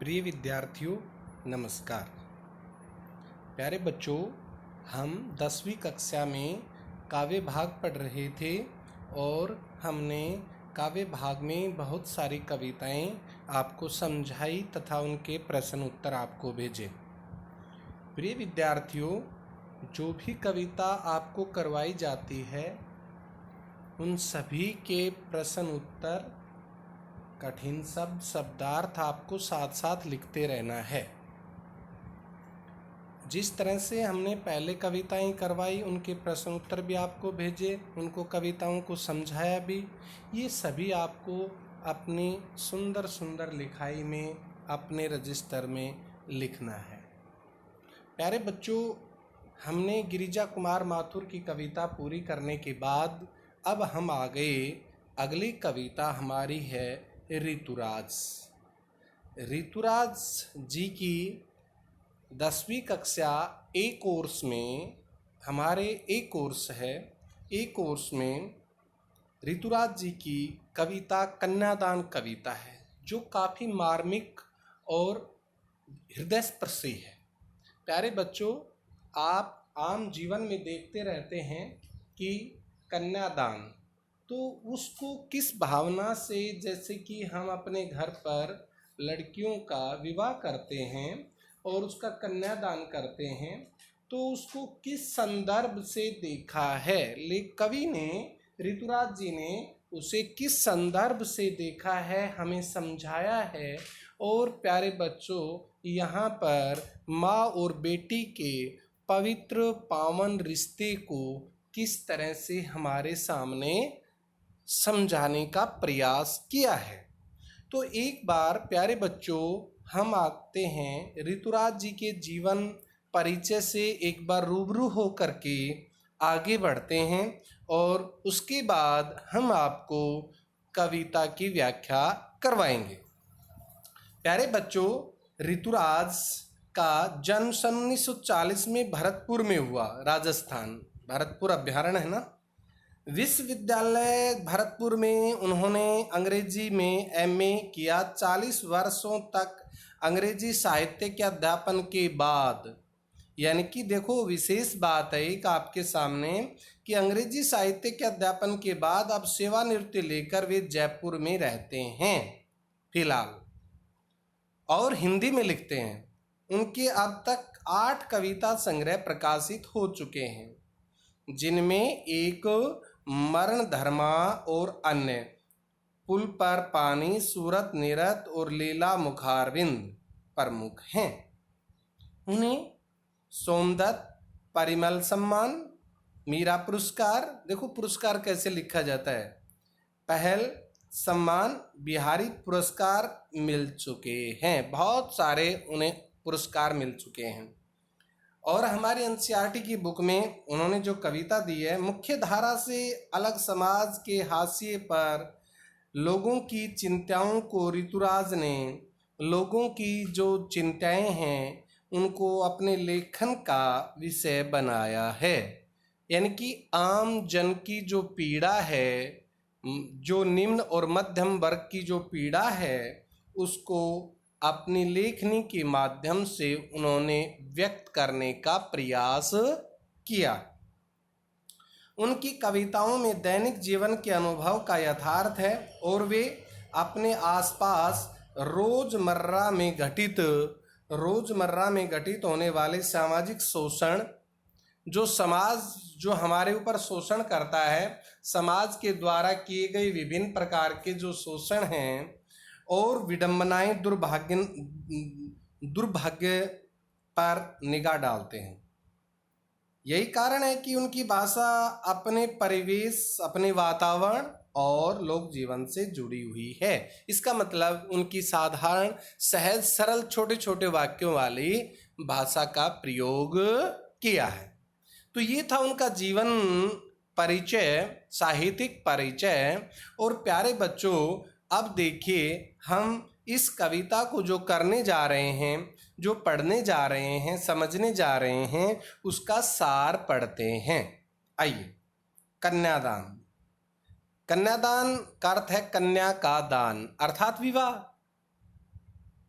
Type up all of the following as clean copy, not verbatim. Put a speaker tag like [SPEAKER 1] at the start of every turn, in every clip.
[SPEAKER 1] प्रिय विद्यार्थियों, नमस्कार। प्यारे बच्चों, हम 10वीं कक्षा में काव्य भाग पढ़ रहे थे और हमने काव्य भाग में बहुत सारी कविताएं आपको समझाई तथा उनके प्रश्न उत्तर आपको भेजे। प्रिय विद्यार्थियों, जो भी कविता आपको करवाई जाती है उन सभी के प्रश्न उत्तर, कठिन शब्द, शब्दार्थ आपको साथ साथ लिखते रहना है। जिस तरह से हमने पहले कविताएं करवाई उनके प्रश्न उत्तर भी आपको भेजे, उनको कविताओं को समझाया भी, ये सभी आपको अपनी सुंदर सुंदर लिखाई में अपने रजिस्टर में लिखना है। प्यारे बच्चों, हमने गिरिजा कुमार माथुर की कविता पूरी करने के बाद अब हम आ गए, अगली कविता हमारी है ऋतुराज। ऋतुराज जी की 10वीं कक्षा ए कोर्स में, हमारे ए कोर्स है, ए कोर्स में ऋतुराज जी की कविता कन्यादान कविता है, जो काफ़ी मार्मिक और हृदयस्पर्शी है। प्यारे बच्चों, आप आम जीवन में देखते रहते हैं कि कन्यादान, तो उसको किस भावना से, जैसे कि हम अपने घर पर लड़कियों का विवाह करते हैं और उसका कन्यादान करते हैं, तो उसको किस संदर्भ से देखा है, कवि ने, ऋतुराज जी ने उसे किस संदर्भ से देखा है, हमें समझाया है। और प्यारे बच्चों, यहाँ पर माँ और बेटी के पवित्र पावन रिश्ते को किस तरह से हमारे सामने समझाने का प्रयास किया है। तो एक बार प्यारे बच्चों, हम आते हैं ऋतुराज जी के जीवन परिचय से एक बार रूबरू हो करके आगे बढ़ते हैं और उसके बाद हम आपको कविता की व्याख्या करवाएंगे। प्यारे बच्चों, ऋतुराज का जन्म सन 1940 में भरतपुर में हुआ, राजस्थान। भरतपुर अभ्यारण्य है ना। विश्वविद्यालय भरतपुर में उन्होंने अंग्रेजी में एमए किया। 40 वर्षों तक अंग्रेजी साहित्य के अध्यापन के बाद, यानी कि देखो विशेष बात है एक आपके सामने कि अंग्रेजी साहित्य के अध्यापन के बाद अब सेवानिवृत्ति लेकर वे जयपुर में रहते हैं फिलहाल और हिंदी में लिखते हैं। उनके अब तक 8 कविता संग्रह प्रकाशित हो चुके हैं, जिनमें एक मरण धर्मा और अन्य, पुल पर पानी, सूरत निरत और लीला मुखारविंद प्रमुख हैं। उन्हें सोमदत्त परिमल सम्मान, मीरा पुरस्कार, देखो पुरस्कार कैसे लिखा जाता है, पहल सम्मान, बिहारी पुरस्कार मिल चुके हैं। बहुत सारे उन्हें पुरस्कार मिल चुके हैं। और हमारी एनसीईआरटी की बुक में उन्होंने जो कविता दी है, मुख्य धारा से अलग समाज के हाशिए पर लोगों की चिंताओं को ऋतुराज ने, लोगों की जो चिंताएं हैं उनको अपने लेखन का विषय बनाया है। यानी कि आम जन की जो पीड़ा है, जो निम्न और मध्यम वर्ग की जो पीड़ा है, उसको अपनी लेखनी के माध्यम से उन्होंने व्यक्त करने का प्रयास किया। उनकी कविताओं में दैनिक जीवन के अनुभव का यथार्थ है और वे अपने आसपास रोजमर्रा में घटित होने वाले सामाजिक शोषण, जो समाज जो हमारे ऊपर शोषण करता है, समाज के द्वारा किए गए विभिन्न प्रकार के जो शोषण हैं और विडंबनाएं, दुर्भाग्य पर निगाह डालते हैं। यही कारण है कि उनकी भाषा अपने परिवेश, अपने वातावरण और लोक जीवन से जुड़ी हुई है। इसका मतलब उनकी साधारण, सहज, सरल, छोटे छोटे वाक्यों वाली भाषा का प्रयोग किया है। तो ये था उनका जीवन परिचय, साहित्यिक परिचय। और प्यारे बच्चों, अब देखिए हम इस कविता को जो करने जा रहे हैं, जो पढ़ने जा रहे हैं, समझने जा रहे हैं, उसका सार पढ़ते हैं। आइए। कन्यादान। कन्यादान का अर्थ है कन्या का दान, अर्थात विवाह।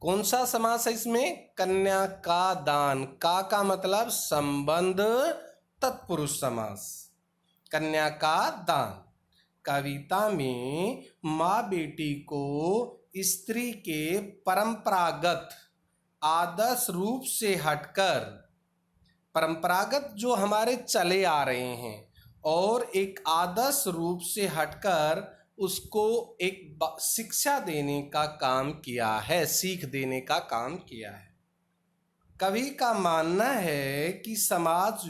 [SPEAKER 1] कौन सा समास है इसमें? कन्या का दान। का मतलब संबंध तत्पुरुष समास। कन्या का दान। कविता में माँ बेटी को स्त्री के परंपरागत आदर्श रूप से हटकर, परंपरागत जो हमारे चले आ रहे हैं, और एक आदर्श रूप से हटकर उसको एक शिक्षा देने का काम किया है, सीख देने का काम किया है। कवि का मानना है कि समाज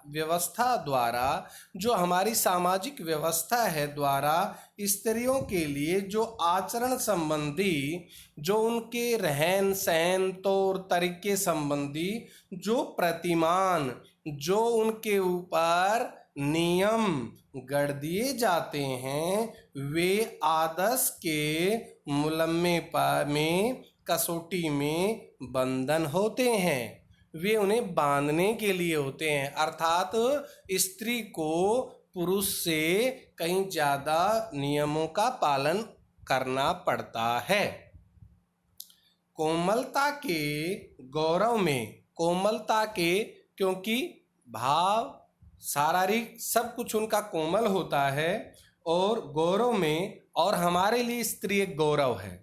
[SPEAKER 1] व्यवस्था द्वारा, जो हमारी सामाजिक व्यवस्था है द्वारा स्त्रियों के लिए जो आचरण संबंधी, जो उनके रहन सहन तौर तरीके संबंधी जो प्रतिमान, जो उनके ऊपर नियम गढ़ दिए जाते हैं, वे आदर्श के मुलम्मे में, कसौटी में बंधन होते हैं। वे उन्हें बांधने के लिए होते हैं, अर्थात स्त्री को पुरुष से कहीं ज्यादा नियमों का पालन करना पड़ता है। कोमलता के गौरव में, कोमलता के, क्योंकि भाव शारीरिक सब कुछ उनका कोमल होता है, और गौरव में, और हमारे लिए स्त्री एक गौरव है।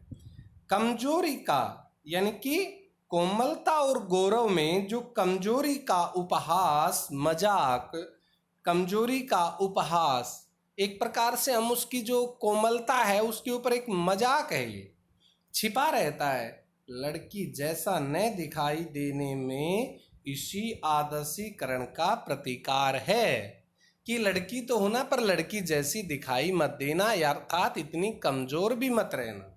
[SPEAKER 1] कमजोरी का, यानी कि कोमलता और गौरव में जो कमजोरी का उपहास, मजाक, कमजोरी का उपहास, एक प्रकार से हम उसकी जो कोमलता है उसके ऊपर एक मजाक है, ये छिपा रहता है। लड़की जैसा न दिखाई देने में इसी आदर्शीकरण का प्रतिकार है कि लड़की तो होना पर लड़की जैसी दिखाई मत देना, अर्थात इतनी कमजोर भी मत रहना।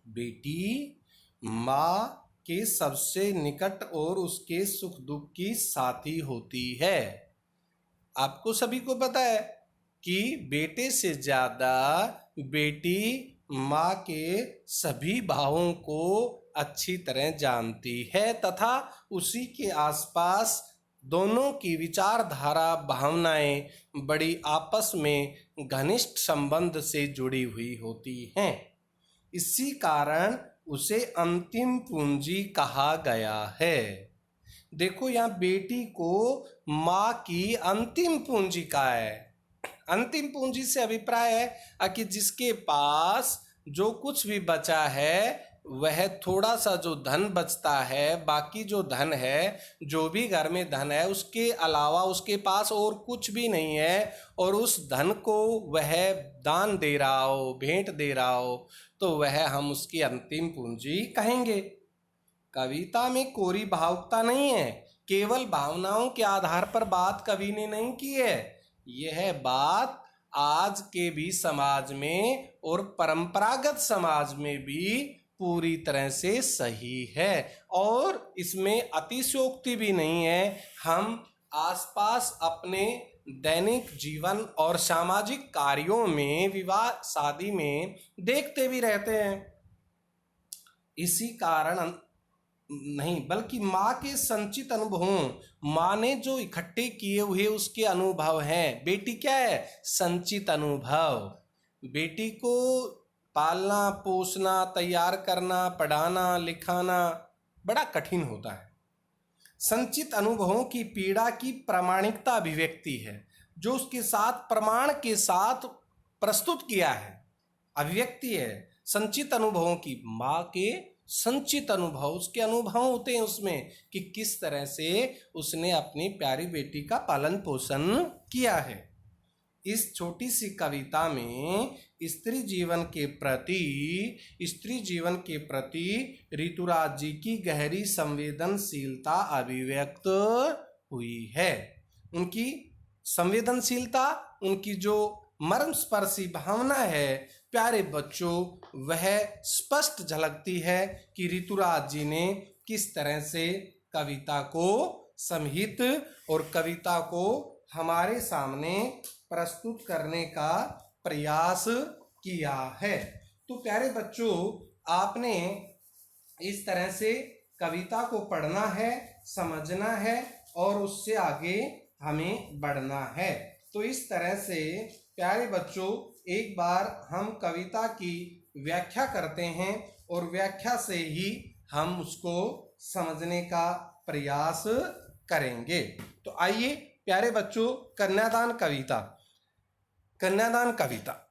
[SPEAKER 1] बेटी माँ के सबसे निकट और उसके सुख दुख की साथी होती है। आपको सभी को पता है कि बेटे से ज्यादा बेटी माँ के सभी भावों को अच्छी तरह जानती है, तथा उसी के आसपास दोनों की विचारधारा, भावनाएं बड़ी आपस में घनिष्ठ संबंध से जुड़ी हुई होती हैं। इसी कारण उसे अंतिम पूंजी कहा गया है। देखो यहाँ बेटी को माँ की अंतिम पूंजी का है। अंतिम पूंजी से अभिप्राय है कि जिसके पास जो कुछ भी बचा है, वह थोड़ा सा जो धन बचता है, बाकी जो धन है, जो भी घर में धन है, उसके अलावा उसके पास और कुछ भी नहीं है, और उस धन को वह दान दे रहा हो, भेंट दे रहा हो, तो वह हम उसकी अंतिम पूंजी कहेंगे। कविता में कोरी भावुकता नहीं है, केवल भावनाओं के आधार पर बात कवि ने नहीं की है। यह बात आज के भी समाज में और परंपरागत समाज में भी पूरी तरह से सही है, और इसमें अतिशयोक्ति भी नहीं है। हम आसपास अपने दैनिक जीवन और सामाजिक कार्यों में, विवाह शादी में देखते भी रहते हैं। इसी कारण नहीं, बल्कि माँ के संचित अनुभवों, माँ ने जो इकट्ठे किए हुए उसके अनुभव हैं। बेटी क्या है? संचित अनुभव। बेटी को पालना, पोसना, तैयार करना, पढ़ाना, लिखाना बड़ा कठिन होता है। संचित अनुभवों की पीड़ा की प्रामाणिकता अभिव्यक्ति है, जो उसके साथ प्रमाण के साथ प्रस्तुत किया है, अभिव्यक्ति है संचित अनुभवों की। माँ के संचित अनुभव, उसके अनुभव होते हैं उसमें कि किस तरह से उसने अपनी प्यारी बेटी का पालन पोषण किया है। इस छोटी सी कविता में स्त्री जीवन के प्रति ऋतुराज जी की गहरी संवेदनशीलता अभिव्यक्त हुई है। उनकी संवेदनशीलता, उनकी जो मर्मस्पर्शी भावना है प्यारे बच्चों, वह स्पष्ट झलकती है कि ऋतुराज जी ने किस तरह से कविता को समहित और कविता को हमारे सामने प्रस्तुत करने का प्रयास किया है। तो प्यारे बच्चों, आपने इस तरह से कविता को पढ़ना है, समझना है और उससे आगे हमें बढ़ना है। तो इस तरह से प्यारे बच्चों, एक बार हम कविता की व्याख्या करते हैं और व्याख्या से ही हम उसको समझने का प्रयास करेंगे। तो आइए प्यारे बच्चों, कन्यादान कविता। कन्यादान कविता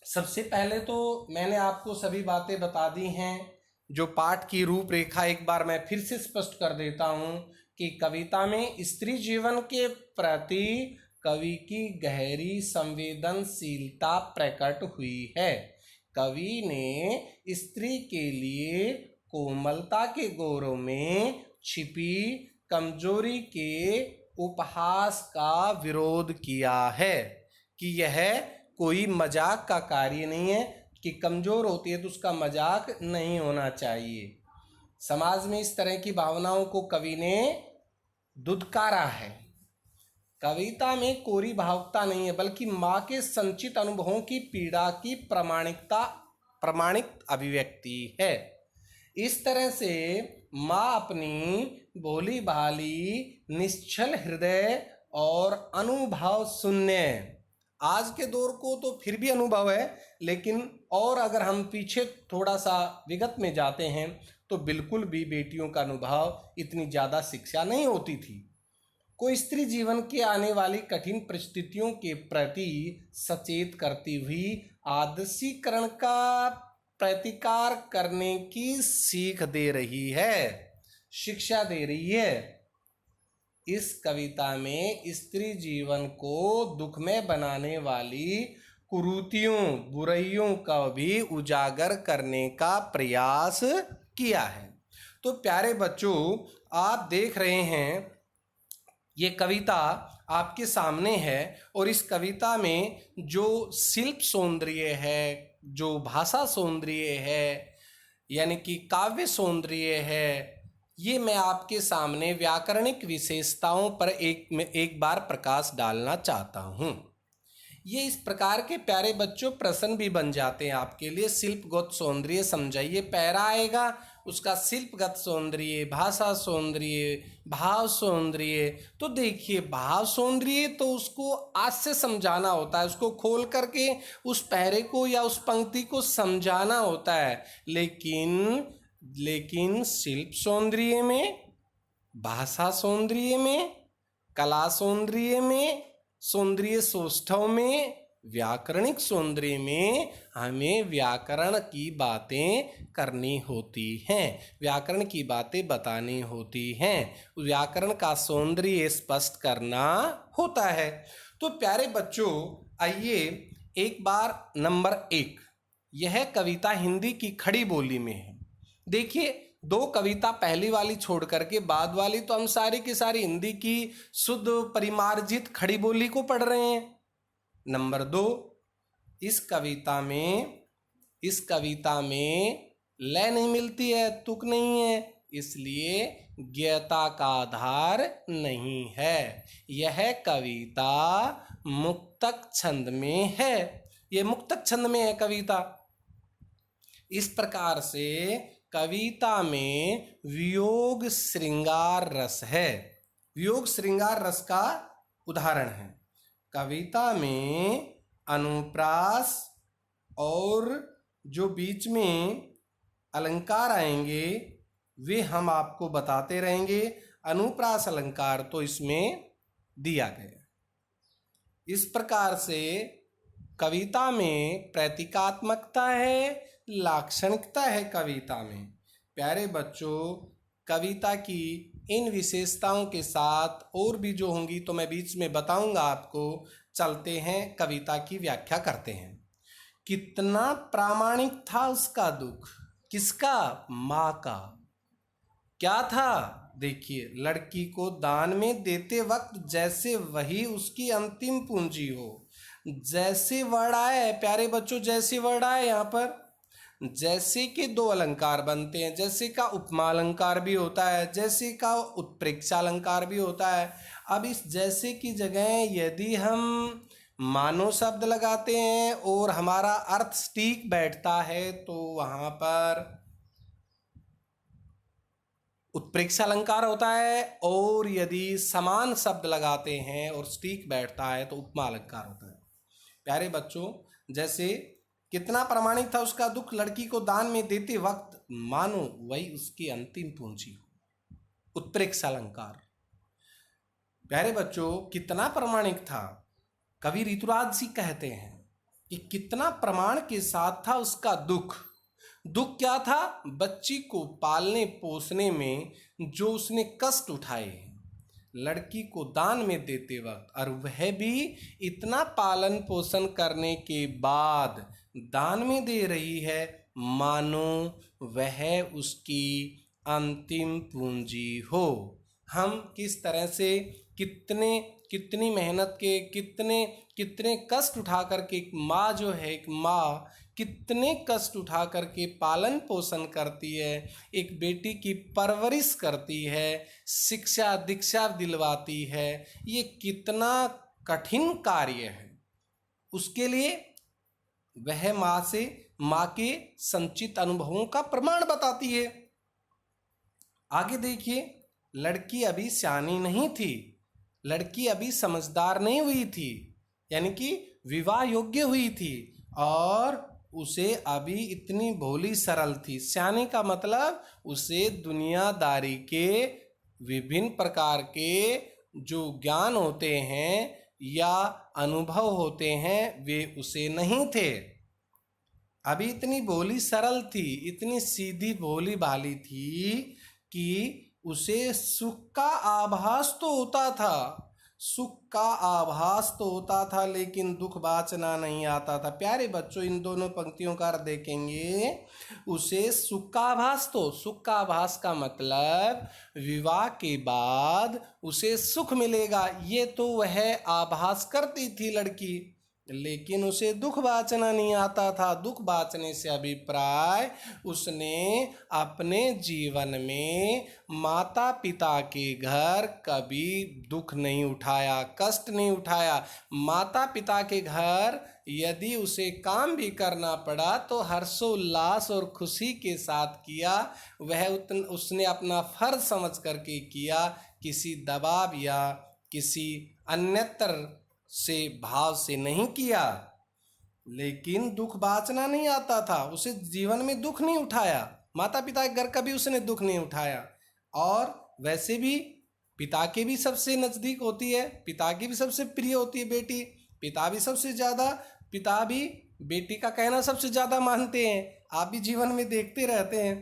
[SPEAKER 1] सबसे पहले तो मैंने आपको सभी बातें बता दी हैं। जो पाठ की रूपरेखा एक बार मैं फिर से स्पष्ट कर देता हूं कि कविता में स्त्री जीवन के प्रति कवि की गहरी संवेदनशीलता प्रकट हुई है। कवि ने स्त्री के लिए कोमलता के गौरव में छिपी कमजोरी के उपहास का विरोध किया है कि यह कोई मजाक का कार्य नहीं है, कि कमजोर होती है तो उसका मजाक नहीं होना चाहिए। समाज में इस तरह की भावनाओं को कवि ने दुत्कारा है। कविता में कोरी भावुकता नहीं है, बल्कि माँ के संचित अनुभवों की पीड़ा की प्रमाणिक अभिव्यक्ति है। इस तरह से माँ अपनी भोली भाली निश्चल हृदय और अनुभव शून्य, आज के दौर को तो फिर भी अनुभव है, लेकिन और अगर हम पीछे थोड़ा सा विगत में जाते हैं तो बिल्कुल भी बेटियों का अनुभव इतनी ज़्यादा शिक्षा नहीं होती थी। कोई स्त्री जीवन के आने वाली कठिन परिस्थितियों के प्रति सचेत करती हुई आदर्शीकरण का प्रतिकार करने की सीख दे रही है, शिक्षा दे रही है। इस कविता में स्त्री जीवन को दुखमय बनाने वाली कुरीतियों बुराइयों का भी उजागर करने का प्रयास किया है। तो प्यारे बच्चों, आप देख रहे हैं ये कविता आपके सामने है, और इस कविता में जो शिल्प सौंदर्य है, जो भाषा सौंदर्य है, यानी कि काव्य सौंदर्य है, ये मैं आपके सामने व्याकरणिक विशेषताओं पर एक बार प्रकाश डालना चाहता हूँ। ये इस प्रकार के प्यारे बच्चों प्रश्न भी बन जाते हैं आपके लिए। शिल्पगत सौंदर्य समझाइए, पैरा आएगा, उसका शिल्पगत सौंदर्य, भाषा सौंदर्य, भाव सौंदर्य। तो देखिए, भाव सौंदर्य तो उसको आज से समझाना होता है, उसको खोल करके उस पैरे को या उस पंक्ति को समझाना होता है। लेकिन शिल्प सौंदर्य में, भाषा सौंदर्य में, कला सौंदर्य में, सौंदर्य सौष्ठव में, व्याकरणिक सौंदर्य में हमें व्याकरण की बातें करनी होती हैं, व्याकरण की बातें बतानी होती हैं, व्याकरण का सौंदर्य स्पष्ट करना होता है। तो प्यारे बच्चों, आइए एक बार नंबर 1, यह कविता हिंदी की खड़ी बोली में है। देखिए, 2 कविता पहली वाली छोड़ करके बाद वाली तो हम सारी की सारी हिंदी की शुद्ध परिमार्जित खड़ी बोली को पढ़ रहे हैं। नंबर 2, इस कविता में लय नहीं मिलती है, तुक नहीं है, इसलिए ज्ञता का आधार नहीं है। यह कविता मुक्तक छंद में है, यह मुक्तक छंद में है कविता। इस प्रकार से कविता में वियोग श्रृंगार रस है। वियोग श्रृंगार रस का उदाहरण है। कविता में अनुप्रास और जो बीच में अलंकार आएंगे वे हम आपको बताते रहेंगे। अनुप्रास अलंकार तो इसमें दिया गया। इस प्रकार से कविता में प्रतीकात्मकता है, लाक्षणिकता है कविता में। प्यारे बच्चों, कविता की इन विशेषताओं के साथ और भी जो होंगी तो मैं बीच में बताऊंगा आपको। चलते हैं, कविता की व्याख्या करते हैं। कितना प्रामाणिक था उसका दुख, किसका? माँ का। क्या था? देखिए, लड़की को दान में देते वक्त जैसे वही उसकी अंतिम पूंजी हो। जैसे वर्ड आए प्यारे बच्चों, जैसे वर्ड आए यहाँ पर, जैसे के 2 अलंकार बनते हैं। जैसे का उपमा अलंकार भी होता है, जैसे का उत्प्रेक्षा अलंकार भी होता है। अब इस जैसे की जगह यदि हम मानो शब्द लगाते हैं और हमारा अर्थ सटीक बैठता है तो वहाँ पर उत्प्रेक्षा अलंकार होता है, और यदि समान शब्द लगाते हैं और सटीक बैठता है तो उपमा अलंकार होता है। प्यारे बच्चों, जैसे कितना प्रामाणिक था उसका दुख लड़की को दान में देते वक्त, मानो वही उसकी अंतिम पूंजी हो। उत्प्रेक्षा अलंकार। प्यारे बच्चों, कितना प्रामाणिक था। कवि ऋतुराज जी कहते हैं कि कितना प्रमाण के साथ था उसका दुख। दुख क्या था? बच्ची को पालने पोसने में जो उसने कष्ट उठाए लड़की को दान में देते वक्त, और वह भी इतना पालन पोषण करने के बाद दान में दे रही है मानो वह उसकी अंतिम पूंजी हो। हम किस तरह से कितनी मेहनत के कितने कष्ट उठा करके एक माँ जो है, एक माँ कितने कष्ट उठा करके पालन पोषण करती है, एक बेटी की परवरिश करती है, शिक्षा दीक्षा दिलवाती है। ये कितना कठिन कार्य है। उसके लिए वह माँ के संचित अनुभवों का प्रमाण बताती है। आगे देखिए, लड़की अभी सियानी नहीं थी, लड़की अभी समझदार नहीं हुई थी, यानी कि विवाह योग्य हुई थी, और उसे अभी इतनी भोली सरल थी। सियाने का मतलब उसे दुनियादारी के विभिन्न प्रकार के जो ज्ञान होते हैं या अनुभव होते हैं वे उसे नहीं थे। अभी इतनी भोली सरल थी, इतनी सीधी भोली भाली थी कि उसे सुख का आभास तो होता था, सुख का आभास तो होता था, लेकिन दुख बाचना नहीं आता था। प्यारे बच्चों, इन दोनों पंक्तियों का अर्थ देखेंगे। उसे सुख का आभास, तो सुख का आभास का मतलब विवाह के बाद उसे सुख मिलेगा, ये तो वह आभास करती थी लड़की, लेकिन उसे दुख बाचना नहीं आता था। दुख बाचने से अभिप्राय उसने अपने जीवन में माता पिता के घर कभी दुख नहीं उठाया, कष्ट नहीं उठाया। माता पिता के घर यदि उसे काम भी करना पड़ा तो हर्षोल्लास और खुशी के साथ किया। वह उसने अपना फर्ज समझ करके किया, किसी दबाव या किसी अन्यत्र से भाव से नहीं किया। लेकिन दुख बाचना नहीं आता था, उसे जीवन में दुख नहीं उठाया। माता पिता के घर कभी उसने दुख नहीं उठाया। और वैसे भी पिता के भी सबसे नज़दीक होती है, पिता की भी सबसे प्रिय होती है बेटी, पिता भी बेटी का कहना सबसे ज़्यादा मानते हैं। आप भी जीवन में देखते रहते हैं।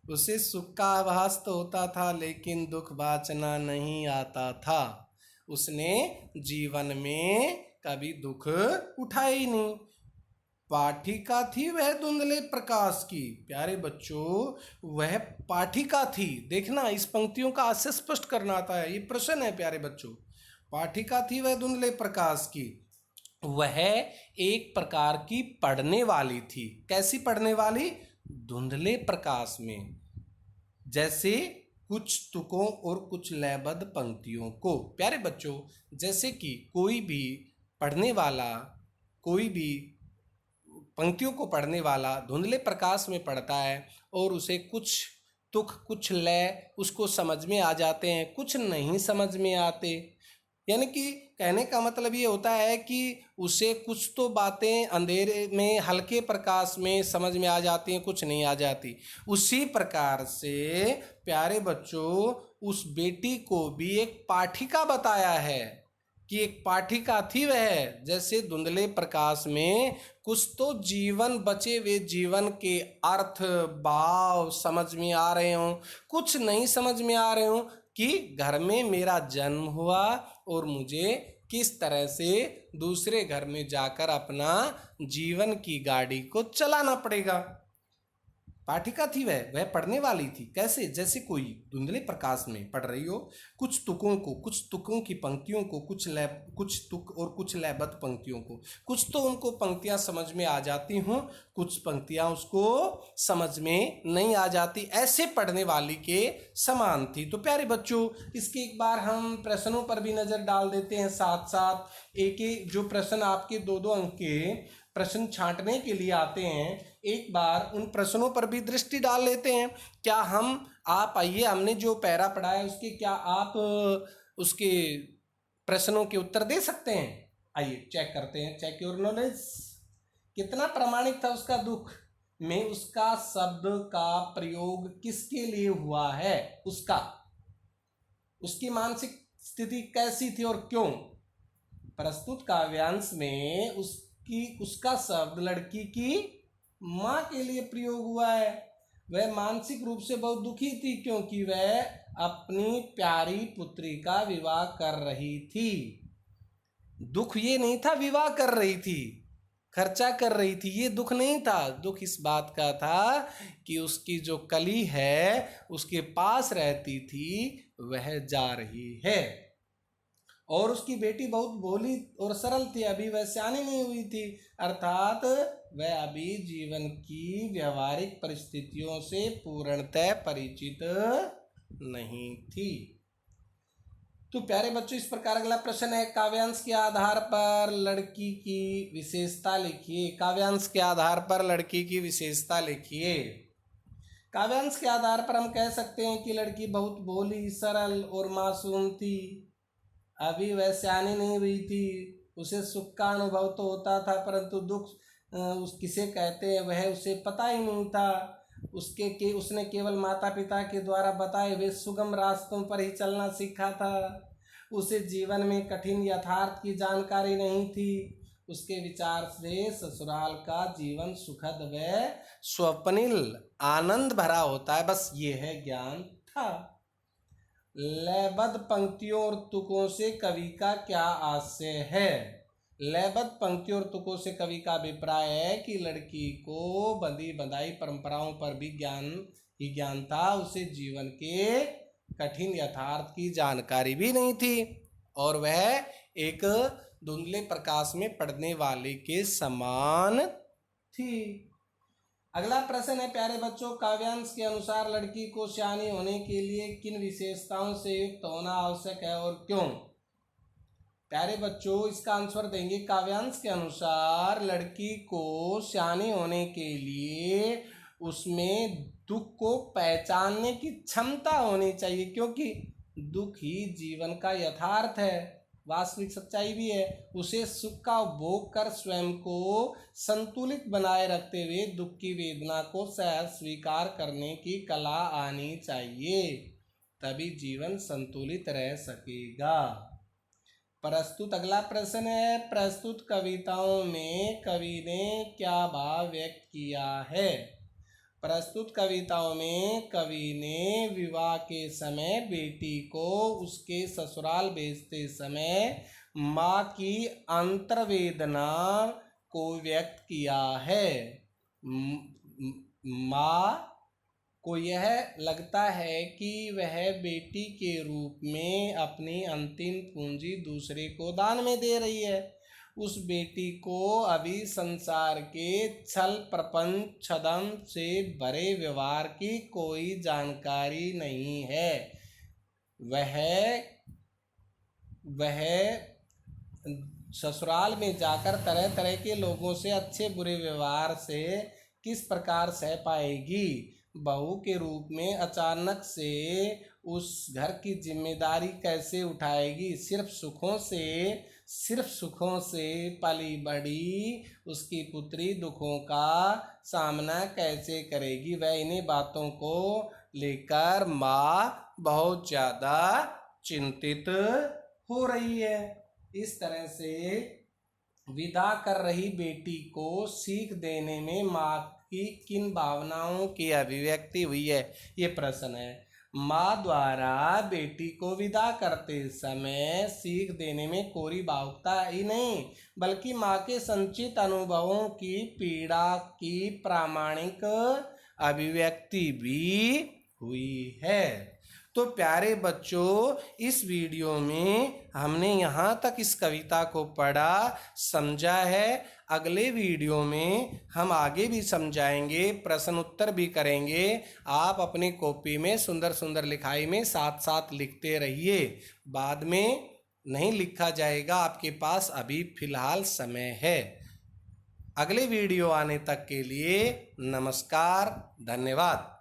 [SPEAKER 1] उसे सुख का आभास तो होता था, लेकिन दुख बाचना नहीं आता था। उसने जीवन में कभी दुख उठाया ही नहीं। पाठिका थी वह धुंधले प्रकाश की। प्यारे बच्चों, वह पाठिका थी। देखना, इस पंक्तियों का आशय स्पष्ट करना आता है, ये प्रश्न है प्यारे बच्चों। पाठिका थी वह धुंधले प्रकाश की। वह एक प्रकार की पढ़ने वाली थी। कैसी पढ़ने वाली? धुंधले प्रकाश में, जैसे कुछ तुकों और कुछ लयबद्ध पंक्तियों को। प्यारे बच्चों, जैसे कि कोई भी पढ़ने वाला, कोई भी पंक्तियों को पढ़ने वाला धुंधले प्रकाश में पढ़ता है और उसे कुछ तुक कुछ लय उसको समझ में आ जाते हैं, कुछ नहीं समझ में आते। यानी कि कहने का मतलब ये होता है कि उसे कुछ तो बातें अंधेरे में हल्के प्रकाश में समझ में आ जाती हैं, कुछ नहीं आ जाती। उसी प्रकार से प्यारे बच्चों, उस बेटी को भी एक पाठिका बताया है कि एक पाठिका थी वह, जैसे धुंधले प्रकाश में कुछ तो जीवन, बचे हुए जीवन के अर्थ भाव समझ में आ रहे हों, कुछ नहीं समझ में आ रहे हों कि घर में मेरा जन्म हुआ और मुझे किस तरह से दूसरे घर में जाकर अपना जीवन की गाड़ी को चलाना पड़ेगा। पाठिका थी वह पढ़ने वाली थी। कैसे? जैसे कोई धुंधले प्रकाश में पढ़ रही हो, कुछ तुकों की पंक्तियों को, कुछ तुक और कुछ लयबद्ध पंक्तियों को। कुछ तो उनको पंक्तियां समझ में आ जाती हों, कुछ पंक्तियां उसको समझ में नहीं आ जाती। ऐसे पढ़ने वाली के समान थी। तो प्यारे बच्चों, इसके एक बार हम प्रश्नों पर भी नजर डाल देते हैं। साथ साथ एक जो प्रश्न आपके 2-2 अंक के प्रश्न छांटने के लिए आते हैं, एक बार उन प्रश्नों पर भी दृष्टि डाल लेते हैं। क्या आप आइए, हमने जो पैरा पढ़ा है उसके क्या आप उसके प्रश्नों के उत्तर दे सकते हैं? आइए चेक करते हैं। चेक योर नॉलेज कितना प्रामाणिक था उसका दुख में उसका शब्द का प्रयोग किसके लिए हुआ है, उसकी मानसिक स्थिति कैसी थी और क्यों। प्रस्तुत काव्यांश में उसका शब्द लड़की की माँ के लिए प्रयोग हुआ है। वह मानसिक रूप से बहुत दुखी थी क्योंकि वह अपनी प्यारी पुत्री का विवाह कर रही थी। दुख ये नहीं था विवाह कर रही थी, खर्चा कर रही थी, ये दुख नहीं था। दुख इस बात का था कि उसकी जो कली है उसके पास रहती थी वह जा रही है, और उसकी बेटी बहुत भोली और सरल थी, अभी वह सयानी नहीं हुई थी, अर्थात वह अभी जीवन की व्यवहारिक परिस्थितियों से पूर्णतः परिचित नहीं थी। तो प्यारे बच्चों, इस प्रकार अगला प्रश्न है, काव्यांश के आधार पर लड़की की विशेषता लिखिए। काव्यांश के आधार पर लड़की की विशेषता लिखिए। काव्यांश के आधार पर हम कह सकते हैं कि लड़की बहुत भोली, सरल और मासूम थी, अभी वह सयानी नहीं हुई थी। उसे सुख का अनुभव तो होता था, परंतु दुख किसे कहते हैं वह उसे पता ही नहीं था। उसने केवल माता पिता के द्वारा बताए हुए सुगम रास्तों पर ही चलना सीखा था। उसे जीवन में कठिन यथार्थ की जानकारी नहीं थी। उसके विचार से ससुराल का जीवन सुखद व स्वप्निल आनंद भरा होता है, बस ये है ज्ञान था। लयबद्ध पंक्तियों और तुकों से कवि का क्या आशय है। लयबद्ध पंक्तियों और तुकों से कवि का अभिप्राय है कि लड़की को बंधी बंधाई परंपराओं पर भी ज्ञान ही ज्ञान था, उसे जीवन के कठिन यथार्थ की जानकारी भी नहीं थी, और वह एक धुंधले प्रकाश में पड़ने वाले के समान थी। अगला प्रश्न है प्यारे बच्चों, काव्यांश के अनुसार लड़की को सयानी होने के लिए किन विशेषताओं से युक्त होना आवश्यक है और क्यों। प्यारे बच्चों, इसका आंसर देंगे, काव्यांश के अनुसार लड़की को सयानी होने के लिए उसमें दुख को पहचानने की क्षमता होनी चाहिए, क्योंकि दुख ही जीवन का यथार्थ है, वास्तविक सच्चाई भी है। उसे सुख का भोग कर स्वयं को संतुलित बनाए रखते हुए दुख की वेदना को सहज स्वीकार करने की कला आनी चाहिए, तभी जीवन संतुलित रह सकेगा। प्रस्तुत अगला प्रश्न है, प्रस्तुत कविताओं में कवि ने क्या भाव व्यक्त किया है। प्रस्तुत कविताओं में कवि ने विवाह के समय बेटी को उसके ससुराल भेजते समय माँ की अंतर्वेदना को व्यक्त किया है। माँ को यह लगता है कि वह बेटी के रूप में अपनी अंतिम पूंजी दूसरे को दान में दे रही है। उस बेटी को अभी संसार के छल प्रपंच छदम से भरे व्यवहार की कोई जानकारी नहीं है। वह ससुराल में जाकर तरह तरह के लोगों से अच्छे बुरे व्यवहार से किस प्रकार सह पाएगी। बहू के रूप में अचानक से उस घर की जिम्मेदारी कैसे उठाएगी। सिर्फ सुखों से पली बड़ी उसकी पुत्री दुखों का सामना कैसे करेगी। वह इन्हीं बातों को लेकर माँ बहुत ज़्यादा चिंतित हो रही है। इस तरह से विदा कर रही बेटी को सीख देने में माँ की किन भावनाओं की अभिव्यक्ति हुई है, ये प्रश्न है। माँ द्वारा बेटी को विदा करते समय सीख देने में कोरी भावुकता ही नहीं, बल्कि माँ के संचित अनुभवों की पीड़ा की प्रामाणिक अभिव्यक्ति भी हुई है। तो प्यारे बच्चों, इस वीडियो में हमने यहाँ तक इस कविता को पढ़ा, समझा है। अगले वीडियो में हम आगे भी समझाएंगे, प्रश्न उत्तर भी करेंगे। आप अपनी कॉपी में सुंदर सुंदर लिखाई में साथ साथ लिखते रहिए, बाद में नहीं लिखा जाएगा, आपके पास अभी फिलहाल समय है। अगले वीडियो आने तक के लिए नमस्कार, धन्यवाद।